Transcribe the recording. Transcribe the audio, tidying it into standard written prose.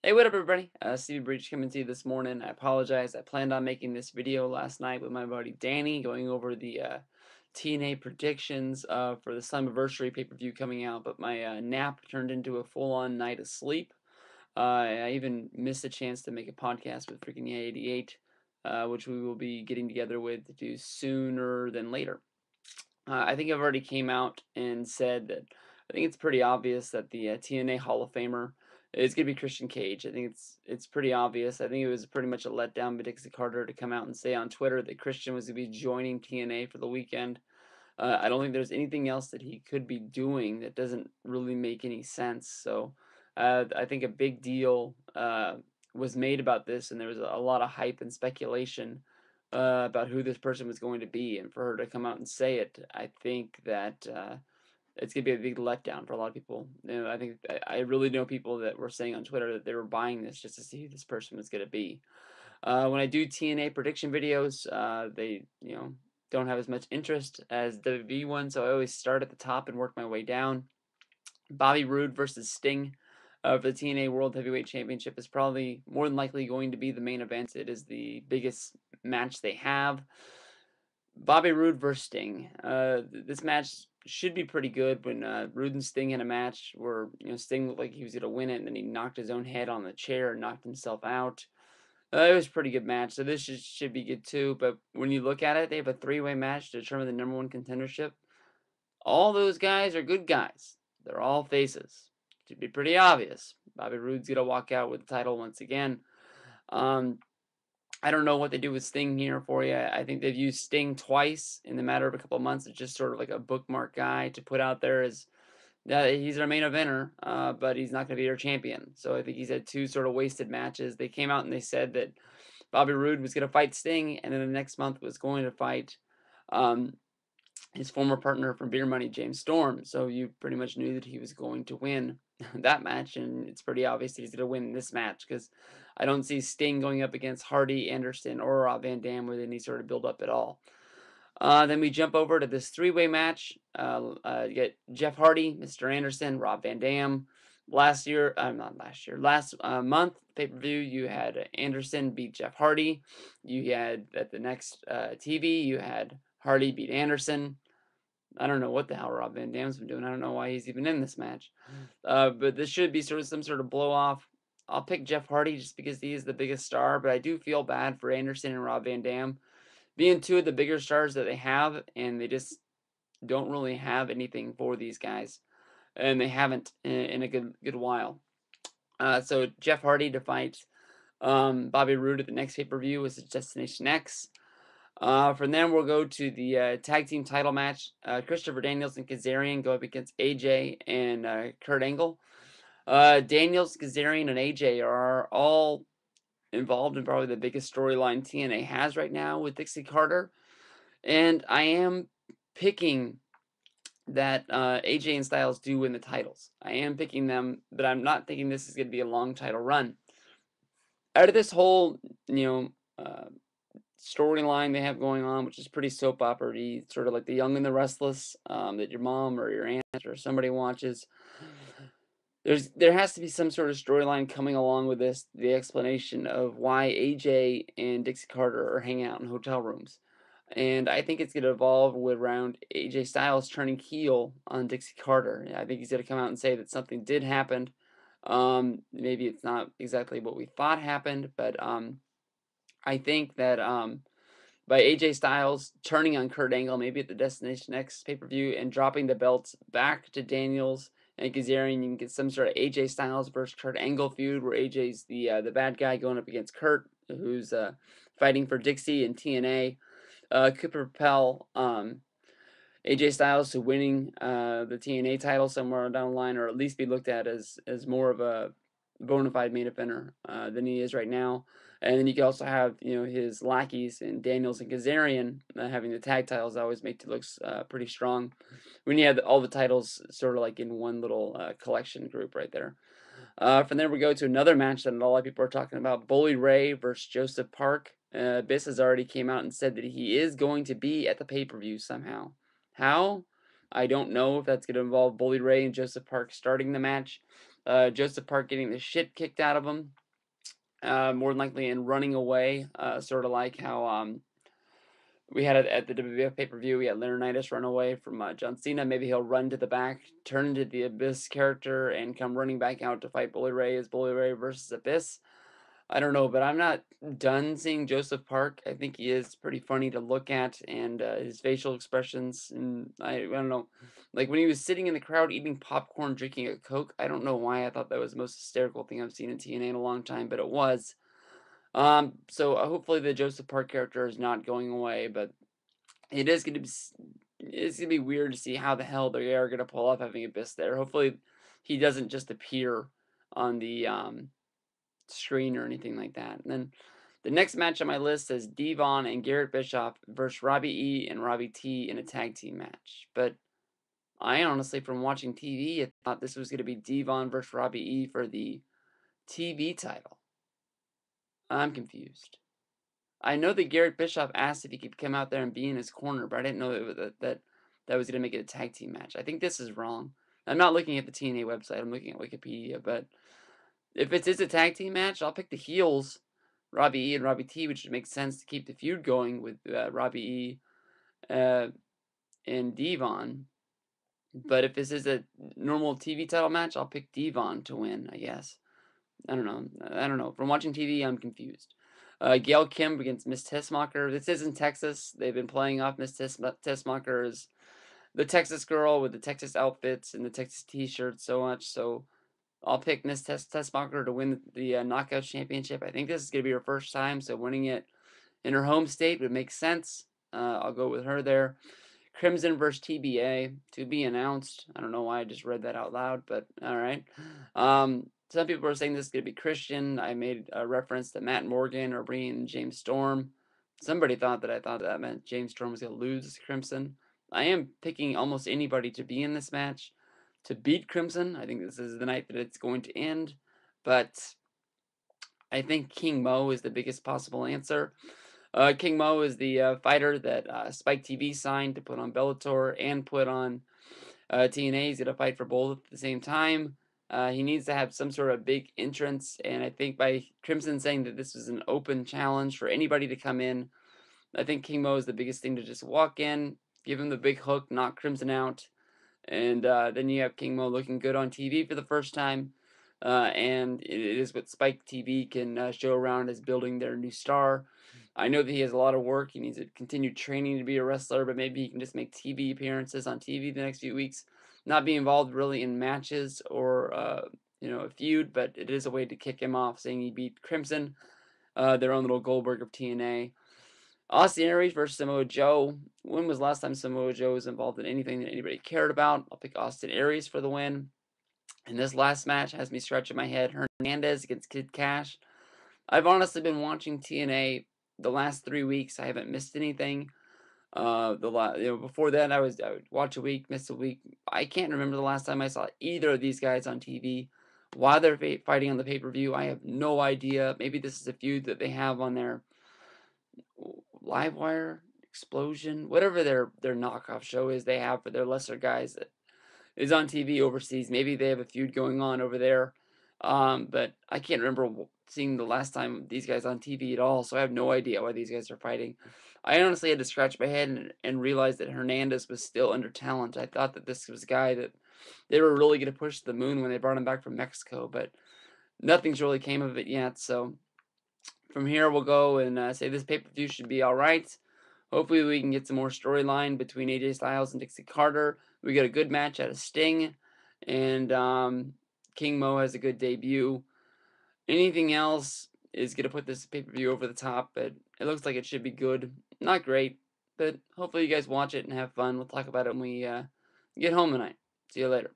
Hey, what up, everybody? Breech coming to you this morning. I apologize. I planned on making this video last night with my buddy Danny, going over the TNA predictions for the Slammiversary pay-per-view coming out, but my nap turned into a full-on night of sleep. I even missed a chance to make a podcast with freaking 88, which we will be getting together with to do sooner than later. I think I've already came out and said that I think it's pretty obvious that the TNA Hall of Famer is going to be Christian Cage. I think it's pretty obvious. I think it was pretty much a letdown by Dixie Carter to come out and say on Twitter that Christian was going to be joining TNA for the weekend. I don't think there's anything else that he could be doing that doesn't really make any sense. So I think a big deal was made about this, and there was a lot of hype and speculation about who this person was going to be, and for her to come out and say it, I think that it's gonna be a big letdown for a lot of people. I think I really know people that were saying on Twitter that they were buying this just to see who this person was gonna be. When I do TNA prediction videos, they don't have as much interest as WB ones, so I always start at the top and work my way down. Bobby Roode versus Sting for the TNA World Heavyweight Championship is probably more than likely going to be the main event. It is the biggest match they have. Bobby Roode versus Sting. This match should be pretty good. When Roode and Sting had a match where Sting looked like he was going to win it, and then he knocked his own head on the chair and knocked himself out. It was a pretty good match, so this should be good too. But when you look at it, they have a three-way match to determine the number one contendership. All those guys are good guys. They're all faces. Should be pretty obvious. Bobby Roode's gonna walk out with the title once again. Um, I don't know what they do with Sting here for you. I think they've used Sting twice in the matter of a couple of months. It's just sort of like a bookmark guy to put out there as that he's our main eventer, but he's not going to be our champion. So I think he's had two sort of wasted matches. They came out and they said that Bobby Roode was going to fight Sting, and then the next month was going to fight um, his former partner from Beer Money, James Storm. So you pretty much knew that he was going to win that match, and it's pretty obvious that he's going to win this match because I don't see Sting going up against Hardy, Anderson, or Rob Van Dam with any sort of build up at all. Then we jump over to this three-way match. You get Jeff Hardy, Mr. Anderson, Rob Van Dam. Last month pay-per-view, you had Anderson beat Jeff Hardy. You had at the next TV, you had Hardy beat Anderson. I don't know what the hell Rob Van Dam's been doing. I don't know why he's even in this match. But this should be sort of some sort of blow off. I'll pick Jeff Hardy just because he is the biggest star, but I do feel bad for Anderson and Rob Van Dam being two of the bigger stars that they have, and they just don't really have anything for these guys, and they haven't in a good while. So Jeff Hardy to fight Bobby Roode at the next pay-per-view was Destination X. From then we'll go to the tag team title match. Christopher Daniels and Kazarian go up against AJ and Kurt Angle. Daniels, Kazarian, and AJ are all involved in probably the biggest storyline TNA has right now with Dixie Carter. And I am picking that AJ and Styles do win the titles. I am picking them, but I'm not thinking this is going to be a long title run. Out of this whole, storyline they have going on, which is pretty soap opera-y, sort of like The Young and the Restless, that your mom or your aunt or somebody watches. There has to be some sort of storyline coming along with this, the explanation of why AJ and Dixie Carter are hanging out in hotel rooms. And I think it's going to evolve around AJ Styles turning heel on Dixie Carter. I think he's going to come out and say that something did happen. Maybe it's not exactly what we thought happened, but I think that by AJ Styles turning on Kurt Angle, maybe at the Destination X pay-per-view, and dropping the belts back to Daniels and Kazarian, you can get some sort of AJ Styles versus Kurt Angle feud where AJ's the bad guy going up against Kurt, who's fighting for Dixie and TNA. Could propel AJ Styles to winning the TNA title somewhere down the line, or at least be looked at as more of a bona fide main eventer than he is right now. And then you can also have his lackeys and Daniels and Kazarian having the tag titles always make it look pretty strong when you have all the titles sort of like in one little collection group right there. From there we go to another match that a lot of people are talking about: Bully Ray versus Joseph Park. Biss has already came out and said that he is going to be at the pay-per-view somehow. How? I don't know if that's going to involve Bully Ray and Joseph Park starting the match. Joseph Park getting the shit kicked out of him, more than likely, and running away, sort of like how we had it at the WWF pay-per-view. We had Laurinaitis run away from John Cena. Maybe he'll run to the back, turn into the Abyss character, and come running back out to fight Bully Ray as Bully Ray versus Abyss. I don't know, but I'm not done seeing Joseph Park. I think he is pretty funny to look at, and his facial expressions, and I don't know, like when he was sitting in the crowd eating popcorn, drinking a Coke. I don't know why I thought that was the most hysterical thing I've seen in TNA in a long time, but it was. So hopefully the Joseph Park character is not going away, but it is going to be it's gonna be weird to see how the hell they are gonna pull off having Abyss there. Hopefully, he doesn't just appear on the screen or anything like that. And then the next match on my list is Devon and Garrett Bischoff versus Robbie E and Robbie T in a tag team match. But I honestly, from watching TV, I thought this was gonna be Devon versus Robbie E for the TV title. I'm confused. I know that Garrett Bischoff asked if he could come out there and be in his corner, but I didn't know that was going to make it a tag team match. I think this is wrong. I'm not looking at the TNA website. I'm looking at Wikipedia. But if it is a tag team match, I'll pick the heels, Robbie E and Robbie T, which would make sense to keep the feud going with Robbie E uh, and Devon. But if this is a normal TV title match, I'll pick Devon to win, I guess. I don't know. I don't know. From watching TV, I'm confused. Gail Kim against Miss Tessmacher. This is in Texas. They've been playing off Miss Tessmacher as the Texas girl with the Texas outfits and the Texas T-shirts so much. So I'll pick Miss Tessmacher to win the Knockout Championship. I think this is going to be her first time, so winning it in her home state would make sense. I'll go with her there. Crimson versus TBA to be announced. I don't know why I just read that out loud, but all right. Some people are saying this is going to be Christian. I made a reference to Matt Morgan or bringing James Storm. Somebody thought that I thought that meant James Storm was going to lose Crimson. I am picking almost anybody to be in this match to beat Crimson. I think this is the night that it's going to end, but I think King Mo is the biggest possible answer. King Mo is the fighter that Spike TV signed to put on Bellator and put on TNA. He's going to fight for both at the same time. He needs to have some sort of big entrance, and I think by Crimson saying that this is an open challenge for anybody to come in, I think King Mo is the biggest thing to just walk in, give him the big hook, knock Crimson out, and then you have King Mo looking good on TV for the first time. And it is what Spike TV can show around as building their new star. I know that he has a lot of work. He needs to continue training to be a wrestler, but maybe he can just make TV appearances on TV the next few weeks. Not be involved really in matches or a feud, but it is a way to kick him off, saying he beat Crimson, their own little Goldberg of TNA. Austin Aries versus Samoa Joe. When was the last time Samoa Joe was involved in anything that anybody cared about? I'll pick Austin Aries for the win. And this last match has me scratching my head. Hernandez against Kid Cash. I've honestly been watching TNA the last 3 weeks. I haven't missed anything. Before that, I would watch a week, miss a week. I can't remember the last time I saw either of these guys on TV. Why they're fighting on the pay-per-view, I have no idea. Maybe this is a feud that they have on their Livewire, Explosion, whatever their knockoff show is they have for their lesser guys that is on TV overseas. Maybe they have a feud going on over there. But I can't remember seeing the last time these guys on TV at all, so I have no idea why these guys are fighting. I honestly had to scratch my head and realize that Hernandez was still under talent. I thought that this was a guy that they were really going to push to the moon when they brought him back from Mexico, but nothing's really came of it yet. So from here, we'll go and say this pay-per-view should be all right. Hopefully, we can get some more storyline between AJ Styles and Dixie Carter. We get a good match out of Sting, and King Mo has a good debut. Anything else is going to put this pay-per-view over the top, but it looks like it should be good. Not great, but hopefully you guys watch it and have fun. We'll talk about it when we get home tonight. See you later.